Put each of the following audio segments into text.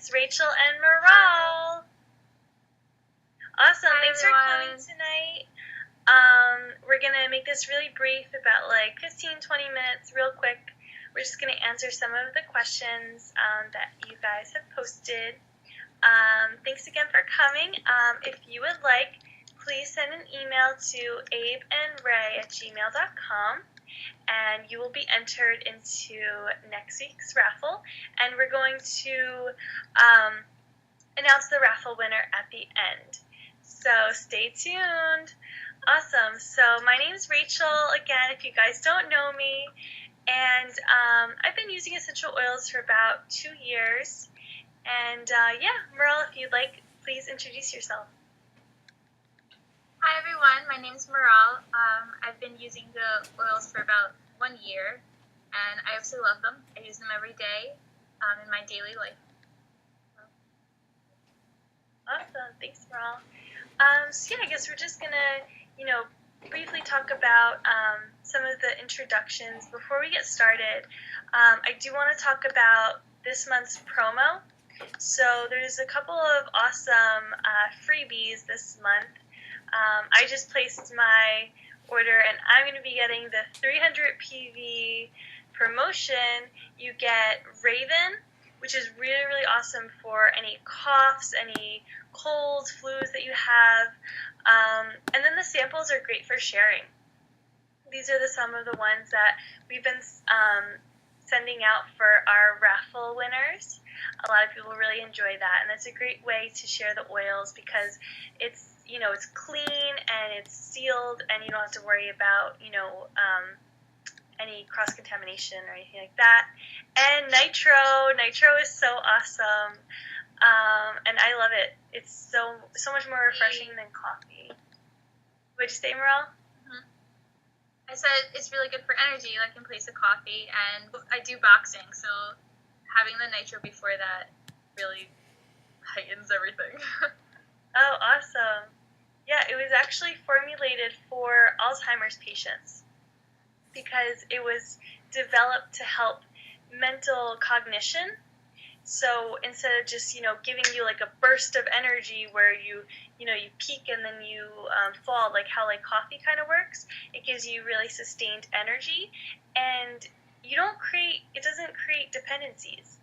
it's Rachel and Maral. Awesome. Hi, Thanks everyone. for coming tonight. We're going to make this really brief, about like 15-20 minutes, real quick. We're just going to answer some of the questions that you guys have posted. Thanks again for coming. If you would like, please send an email to abeandray@gmail.com. And you will be entered into next week's raffle. And we're going to announce the raffle winner at the end. So stay tuned. Awesome. So my name's Rachel, again, if you guys don't know me. And I've been using essential oils for about 2 years. And Maral, if you'd like, please introduce yourself. Hi everyone, my name's Maral. I've been using the oils for about 1 year, and I absolutely love them. I use them every day in my daily life. Awesome, thanks, Maral. I guess we're just gonna, briefly talk about some of the introductions before we get started. I do want to talk about this month's promo. So there's a couple of awesome freebies this month. I just placed my order, and I'm going to be getting the 300 PV promotion. You get Raven, which is really, really awesome for any coughs, any colds, flus that you have. And then the samples are great for sharing. These are some of the ones that we've been sending out for our raffle winners. A lot of people really enjoy that, and it's a great way to share the oils because it's clean and it's sealed, and you don't have to worry about any cross-contamination or anything like that. And nitro is so awesome, and I love it. It's so much more refreshing than coffee. What'd you say, Maral? I said it's really good for energy, like in place of coffee, and I do boxing, so having the nitro before that really heightens everything. Oh, awesome. Yeah, it was actually formulated for Alzheimer's patients because it was developed to help mental cognition. So instead of just, giving you like a burst of energy where you peak and then you fall, like how like coffee kind of works, it gives you really sustained energy, and it doesn't create dependencies.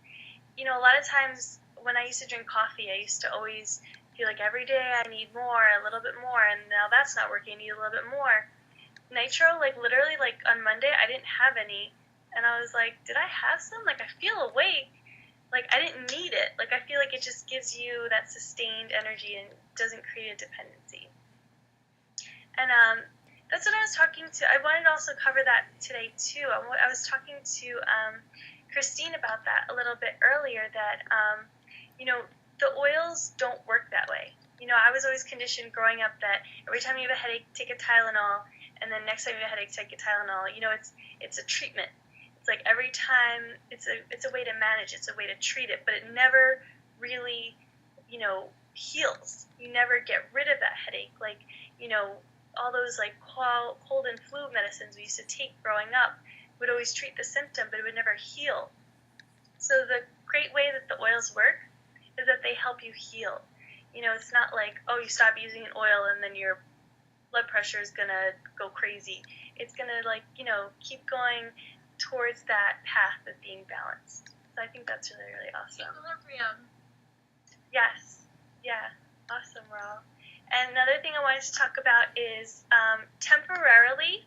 A lot of times when I used to drink coffee, I used to always feel like every day I need more, a little bit more, and now that's not working, I need a little bit more. Nitro, like literally like on Monday, I didn't have any, and I was like, did I have some? Like I feel awake. Like I didn't need it. Like I feel like it just gives you that sustained energy and doesn't create a dependency. And that's what I was talking to. I wanted to also cover that today too. I was talking to Christine about that a little bit earlier, that the oils don't work that way. I was always conditioned growing up that every time you have a headache, take a Tylenol, and then next time you have a headache, take a Tylenol. It's a treatment. Like every time it's a way to manage, it's a way to treat it, but it never really heals. You never get rid of that headache. Like all those like cold and flu medicines we used to take growing up would always treat the symptom, but it would never heal. So the great way that the oils work is that they help you heal. It's not like, oh, you stop using an oil and then your blood pressure is gonna go crazy. It's gonna keep going towards that path of being balanced. So I think that's really, really awesome. Equilibrium. Yes. Yeah. Awesome, Raul. And another thing I wanted to talk about is temporarily,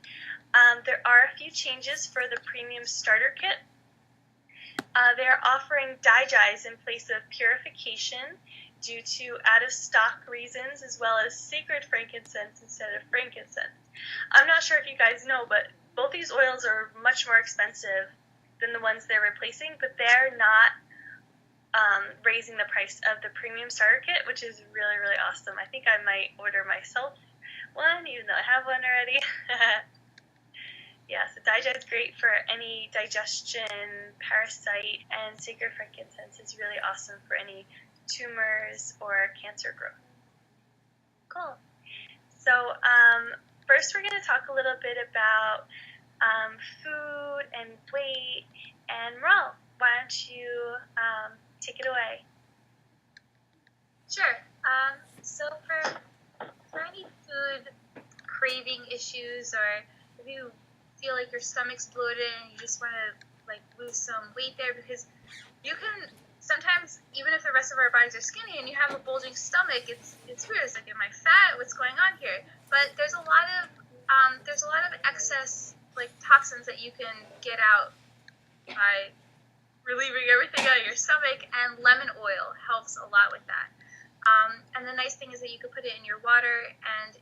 there are a few changes for the premium starter kit. They're offering digize in place of purification due to out-of-stock reasons, as well as sacred frankincense instead of frankincense. I'm not sure if you guys know, but both these oils are much more expensive than the ones they're replacing, but they're not raising the price of the premium starter kit, which is really, really awesome. I think I might order myself one, even though I have one already. Yeah, so Digest is great for any digestion, parasite, and sacred frankincense is really awesome for any tumors or cancer growth. Cool. So first we're going to talk a little bit about food and weight. And Maral, why don't you take it away? So for any food craving issues, or if you feel like your stomach's bloated and you just want to like lose some weight there, because you can sometimes, even if the rest of our bodies are skinny and you have a bulging stomach, it's weird. It's like, am I fat? What's going on here? But there's a lot of excess like toxins that you can get out by relieving everything out of your stomach, and lemon oil helps a lot with that. And the nice thing is that you can put it in your water, and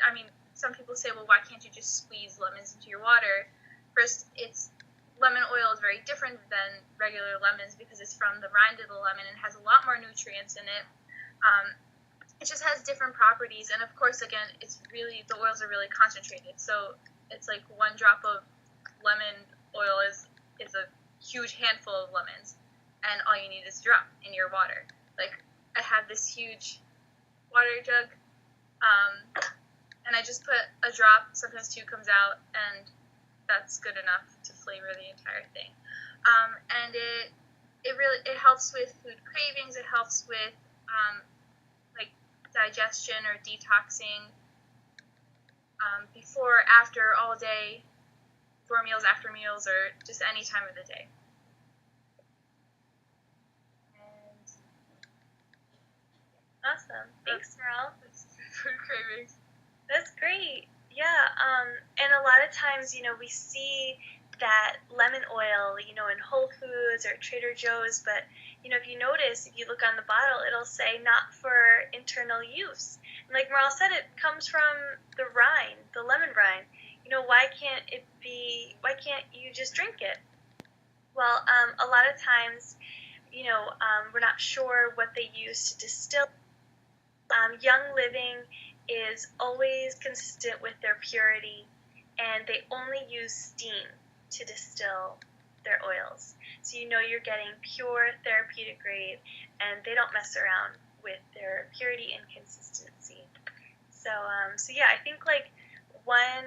I mean, some people say, well, why can't you just squeeze lemons into your water? First, lemon oil is very different than regular lemons because it's from the rind of the lemon and has a lot more nutrients in it. It just has different properties, and of course, again, the oils are really concentrated. So it's like one drop of lemon oil is a huge handful of lemons, and all you need is a drop in your water. Like, I have this huge water jug, and I just put a drop, sometimes two comes out, and that's good enough to flavor the entire thing. And it helps with food cravings. It helps with like digestion or detoxing, before, after, all day, before meals, after meals, or just any time of the day. And Awesome. Thanks, Maral. Food cravings. That's great. Yeah. And a lot of times, we see that lemon oil, in Whole Foods or Trader Joe's, but, if you notice, if you look on the bottle, it'll say not for internal use. And like Maral said, it comes from the rind, the lemon rind. Why can't you just drink it? Well, a lot of times, we're not sure what they use to distill. Young Living is always consistent with their purity, and they only use steam to distill their oils. So you're getting pure therapeutic grade, and they don't mess around with their purity and consistency. So yeah, I think like one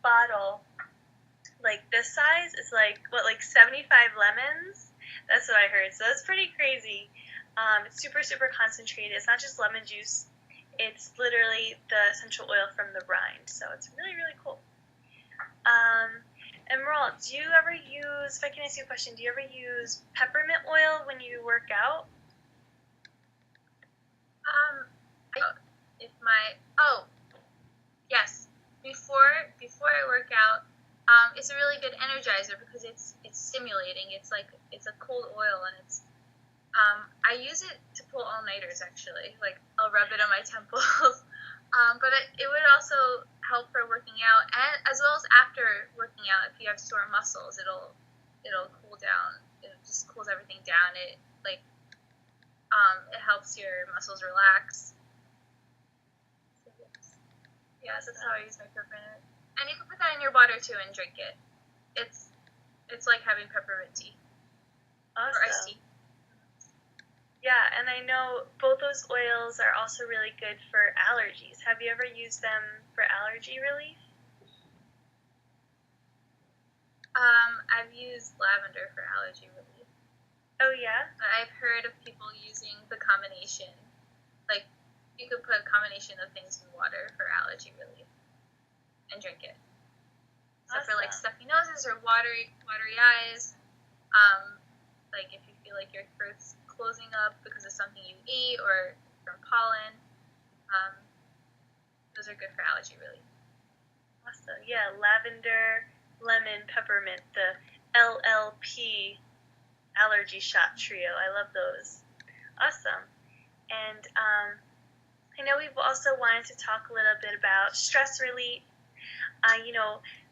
bottle like this size is like 75 lemons. That's what I heard. So that's pretty crazy. It's super, super concentrated. It's not just lemon juice. It's literally the essential oil from the rind. So it's really, really cool. And Maral, do you ever use, if I can ask you a question, do you ever use peppermint oil when you work out? Yes. Before I work out, it's a really good energizer because it's stimulating. It's a cold oil, and I use it to pull all-nighters, actually. Like, I'll rub it on my temples. But it would also help for working out, and as well as after working out. If you have sore muscles, it'll cool down. It just cools everything down. It helps your muscles relax. Yes, that's how I use my peppermint. And you can put that in your water too and drink it. It's like having peppermint tea. Awesome. Or iced tea. Yeah, and I know both those oils are also really good for allergies. Have you ever used them for allergy relief? I've used lavender for allergy relief. Oh, yeah? But I've heard of people using the combination. Like, you could put a combination of things in water for allergy relief and drink it. So Awesome. for like stuffy noses or watery eyes, like if you feel like your throat's closing up because of something you ate or from pollen, those are good for allergy relief. Awesome. Yeah, lavender, lemon, peppermint, the LLP allergy shot trio. I love those. Awesome. And I know we've also wanted to talk a little bit about stress relief.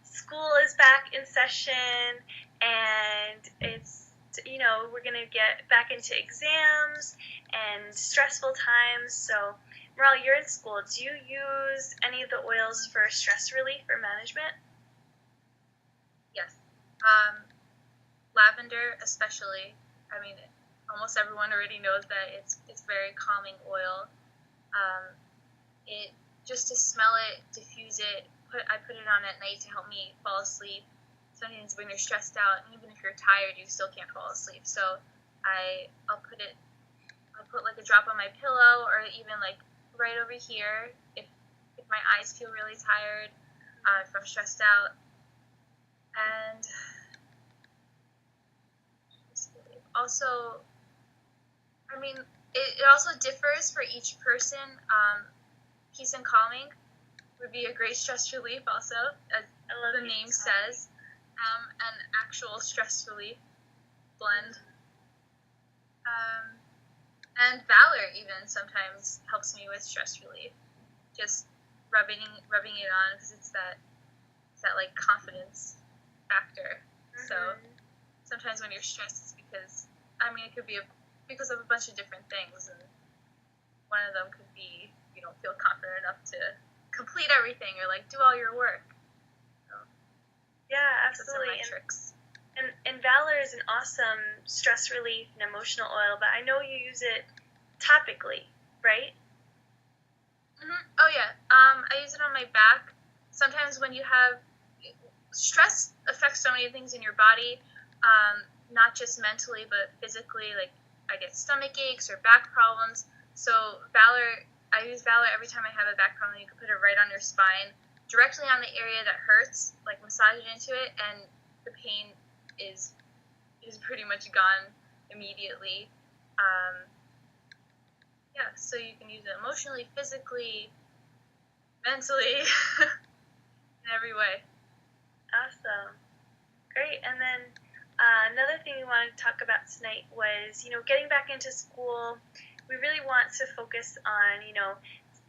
School is back in session, and it's, we're going to get back into exams and stressful times. So, Maral, you're in school. Do you use any of the oils for stress relief or management? Yes. Lavender, especially. I mean, almost everyone already knows that it's very calming oil. It just to smell it, diffuse it. I put it on at night to help me fall asleep. Sometimes when you're stressed out, and even if you're tired, you still can't fall asleep. So I'll I'll put like a drop on my pillow, or even like right over here if my eyes feel really tired, if I'm stressed out. And also, I mean, it also differs for each person. Peace and calming would be a great stress relief also, as the name says, an actual stress relief blend. And Valor even sometimes helps me with stress relief. Just rubbing it on, because it's that like confidence factor. Mm-hmm. So sometimes when you're stressed, it's because, I mean, it could be because of a bunch of different things, and one of them could be you don't feel confident enough to complete everything or like do all your work. So, yeah, absolutely. Those are my tricks. And Valor is an awesome stress relief and emotional oil, but I know you use it topically, right? Mm-hmm. Oh yeah, I use it on my back. Sometimes when you have stress affects so many things in your body, not just mentally but physically. Like I get stomach aches or back problems. So Valor, I use Valor every time I have a back problem. You can put it right on your spine, directly on the area that hurts, like massage it into it, and the pain is pretty much gone immediately. Yeah, so you can use it emotionally, physically, mentally, in every way. Awesome. Great. And then another thing we wanted to talk about tonight was, getting back into school. We really want to focus on,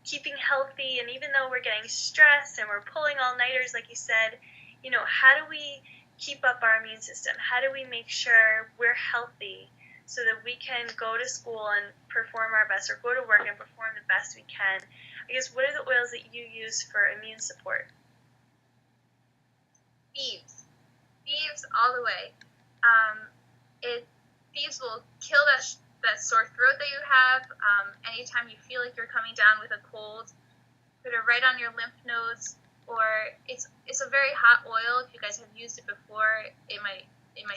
keeping healthy. And even though we're getting stressed and we're pulling all-nighters, like you said, how do we keep up our immune system? How do we make sure we're healthy so that we can go to school and perform our best, or go to work and perform the best we can? I guess, what are the oils that you use for immune support? Thieves all the way. Thieves will kill that sore throat that you have. Anytime you feel like you're coming down with a cold, put it right on your lymph nodes. Or it's a very hot oil. If you guys have used it before, it might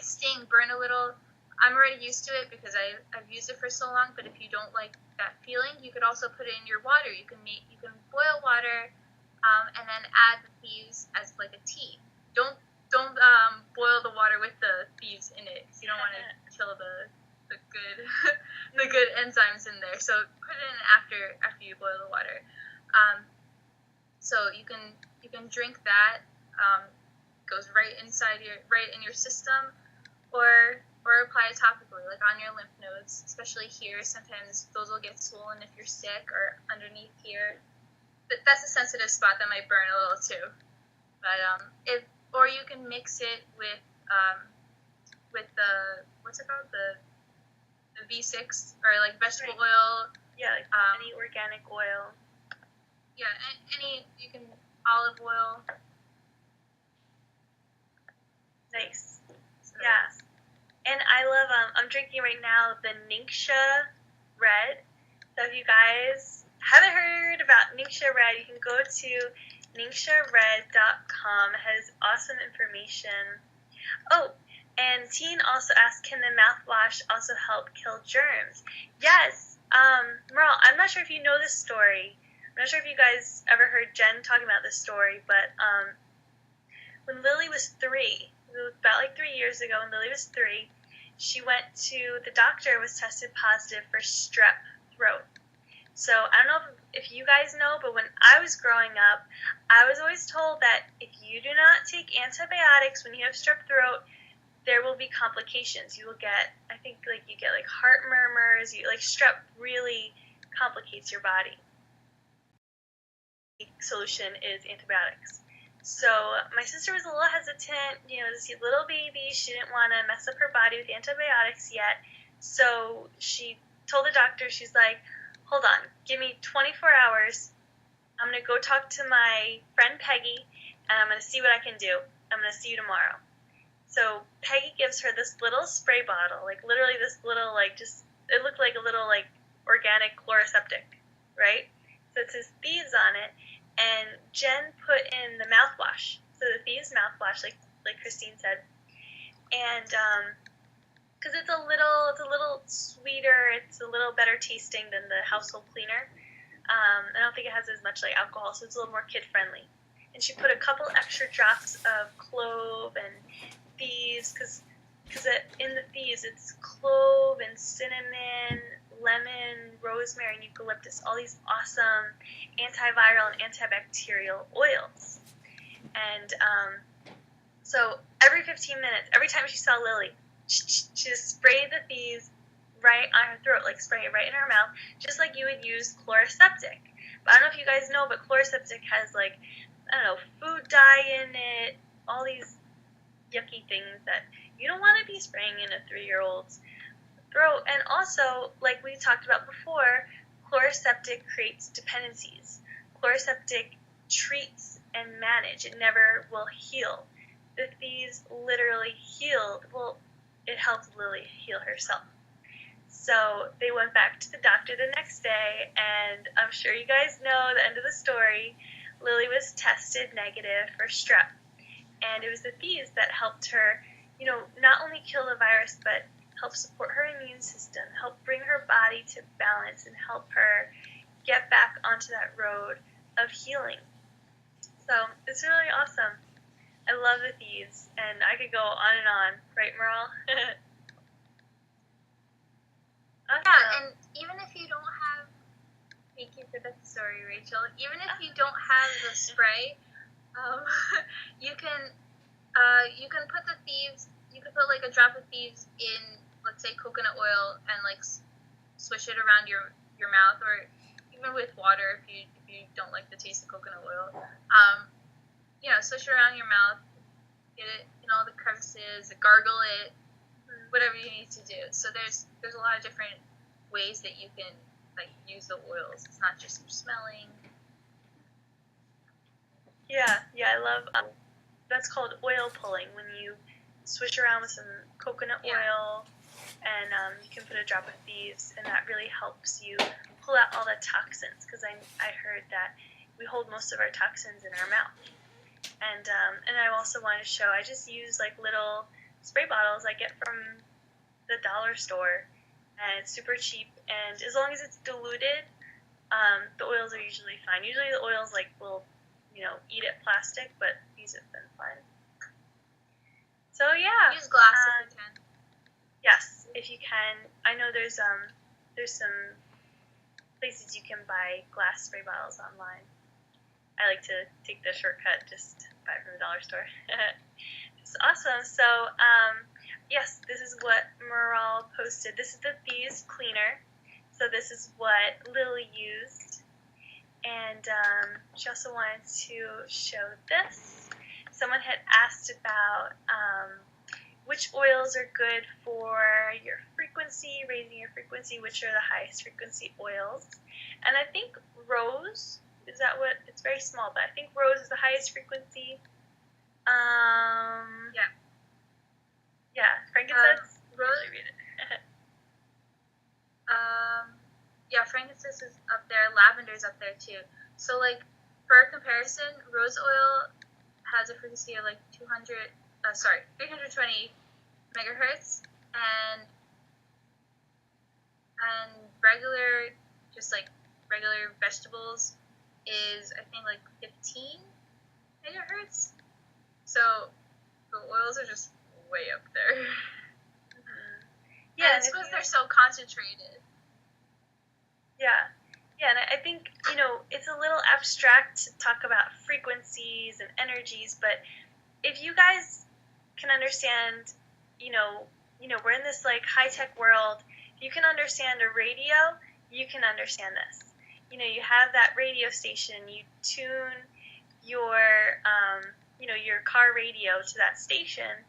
sting, burn a little. I'm already used to it because I've used it for so long. But if you don't like that feeling, you could also put it in your water. You can boil water, and then add the thieves as like a tea. Don't boil the water with the thieves in it, because you don't want to kill the good the good enzymes in there. So put it in after you boil the water. So you can drink that. Goes right in your system, or apply it topically, like on your lymph nodes, especially here. Sometimes those will get swollen if you're sick, or underneath here. But that's a sensitive spot that might burn a little too. But or you can mix it with the what's it called, the V6, or like vegetable oil. Yeah, like any organic oil. Yeah, you can olive oil. Nice. So, yeah. And I love, I'm drinking right now the Ningxia Red. So if you guys haven't heard about Ningxia Red, you can go to ningxiared.com. It has awesome information. Oh, and Teen also asked, can the mouthwash also help kill germs? Yes. Maral, I'm not sure if you know this story. I'm not sure if you guys ever heard Jen talking about this story, but when Lily was 3, it was about like 3 years ago, when Lily was 3, she went to the doctor, was tested positive for strep throat. So I don't know if you guys know, but when I was growing up, I was always told that if you do not take antibiotics when you have strep throat, there will be complications. You will get, I think, you get heart murmurs. Strep really complicates your body. The solution is antibiotics. So my sister was a little hesitant, this little baby. She didn't want to mess up her body with antibiotics yet. So she told the doctor, she's like, hold on, give me 24 hours. I'm going to go talk to my friend Peggy, and I'm going to see what I can do. I'm going to see you tomorrow. So Peggy gives her this little spray bottle, literally this little, it looked like a little, organic chloroseptic, right? So it says thieves on it, and Jen put in the mouthwash, so the thieves mouthwash, like Christine said, and because it's a little sweeter. It's a little better tasting than the household cleaner. I don't think it has as much like alcohol, so it's a little more kid friendly. And she put a couple extra drops of clove and thieves, because in the thieves it's clove and cinnamon, lemon, rosemary, and eucalyptus. All these awesome antiviral and antibacterial oils. And so every 15 minutes, every time she saw Lily, she just sprayed the thieves right on her throat, like spraying it right in her mouth, just like you would use chloroseptic. But I don't know if you guys know, but chloroseptic has like, I don't know, food dye in it, all these yucky things that you don't want to be spraying in a 3-year-old's throat. And also, like we talked about before, chloroseptic creates dependencies. Chloroseptic treats and manage. It never will heal. The thieves literally healed. Well, it helped Lily heal herself. So they went back to the doctor the next day, and I'm sure you guys know the end of the story. Lily was tested negative for strep, and it was the thieves that helped her, not only kill the virus, but help support her immune system, help bring her body to balance, and help her get back onto that road of healing. So it's really awesome. I love the thieves, and I could go on and on, right, Maral? Awesome. Yeah, and even if you don't have, thank you for that story, Rachel. Even if you don't have the spray, you can put the thieves. You can put like a drop of thieves in, let's say, coconut oil, and like swish it around your mouth, or even with water if you don't like the taste of coconut oil. Swish it around your mouth, get it in all the crevices, gargle it, whatever you need to do. So there's a lot of different ways that you can like use the oils. It's not just for smelling. Yeah, I love that's called oil pulling, when you swish around with some coconut oil, and you can put a drop of thieves, and that really helps you pull out all the toxins, because I heard that we hold most of our toxins in our mouth. And I also wanted to show, I just use like little spray bottles I get from the dollar store, and it's super cheap, and as long as it's diluted, the oils are usually fine. Usually the oils like will, eat at plastic, but these have been fun. So yeah. Use glass if you can. Yes, if you can. I know there's some places you can buy glass spray bottles online. I like to take the shortcut, just buy it from the dollar store. It's awesome. So, yes, this is what Maral posted. This is the Thieves Cleaner. So this is what Lily used. And she also wanted to show this. Someone had asked about which oils are good for your frequency, raising your frequency, which are the highest frequency oils. And I think rose, is that what, it's very small, but I think rose is the highest frequency. Yeah, frankincense? Rose. Read it. Frankincense is up there. Lavender's up there too. So, like, for comparison, rose oil has a frequency of like 320 megahertz, and regular, just like regular vegetables, is I think like 15 megahertz. So the oils are just way up there. Mm-hmm. Yeah, and it's because they're so concentrated. Yeah, and I think, it's a little abstract to talk about frequencies and energies, but if you guys can understand, we're in this like high-tech world. If you can understand a radio, you can understand this. You have that radio station, you tune your, your car radio to that station,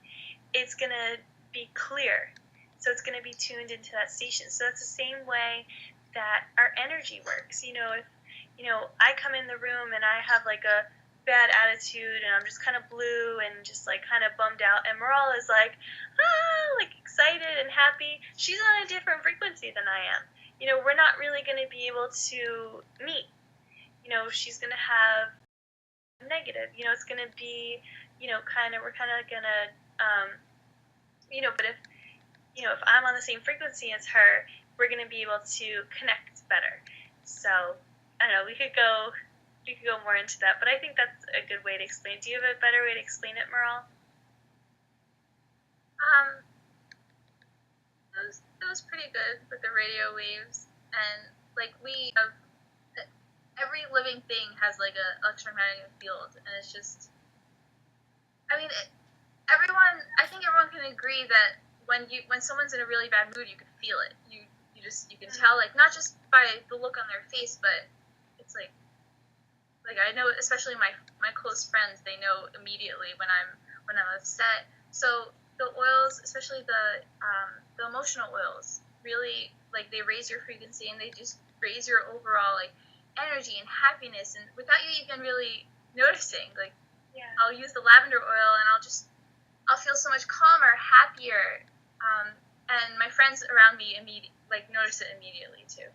it's going to be clear. So it's going to be tuned into that station. So that's the same way that our energy works. If, I come in the room and I have like a bad attitude and I'm just kind of blue and just like kind of bummed out, and Maral is like excited and happy, she's on a different frequency than I am. We're not really going to be able to meet. She's going to have negative, it's going to be, we're kind of going to, but if I'm on the same frequency as her, we're going to be able to connect better. So, I don't know, we could go more into that, but I think that's a good way to explain it. Do you have a better way to explain it, Maral? That was pretty good with the radio waves, and like we have every living thing has like a electromagnetic field, and it's just, I mean, I think everyone can agree that when someone's in a really bad mood, you can feel it. You can tell, like, not just by the look on their face, but it's like I know, especially my close friends, they know immediately when I'm upset. So the oils, especially the emotional oils, really, like, they raise your frequency, and they just raise your overall, like, energy and happiness, and without you even really noticing. Like, Yeah. I'll use the lavender oil, and I'll feel so much calmer, happier, and my friends around me notice it immediately too.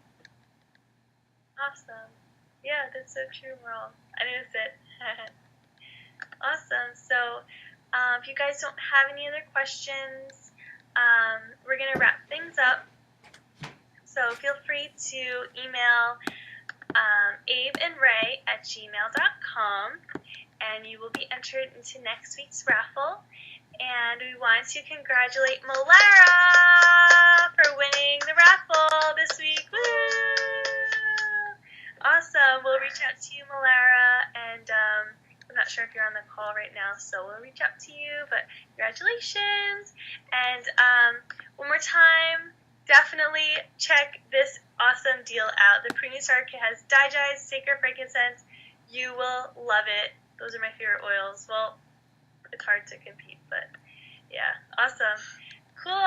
Awesome. Yeah, that's so true, Merle. I noticed it. Awesome. So, if you guys don't have any other questions, we're going to wrap things up. So feel free to email abeandray@gmail.com, and you will be entered into next week's raffle. And we want to congratulate Malara for winning the raffle this week. Woo! Awesome. We'll reach out to you, Malara, and I'm not sure if you're on the call right now, so we'll reach out to you, but congratulations. And one more time, definitely check this awesome deal out. The Premium Star Kit has Digest, Sacred Frankincense. You will love it. Those are my favorite oils. Well, it's hard to compete, but yeah, awesome. Cool.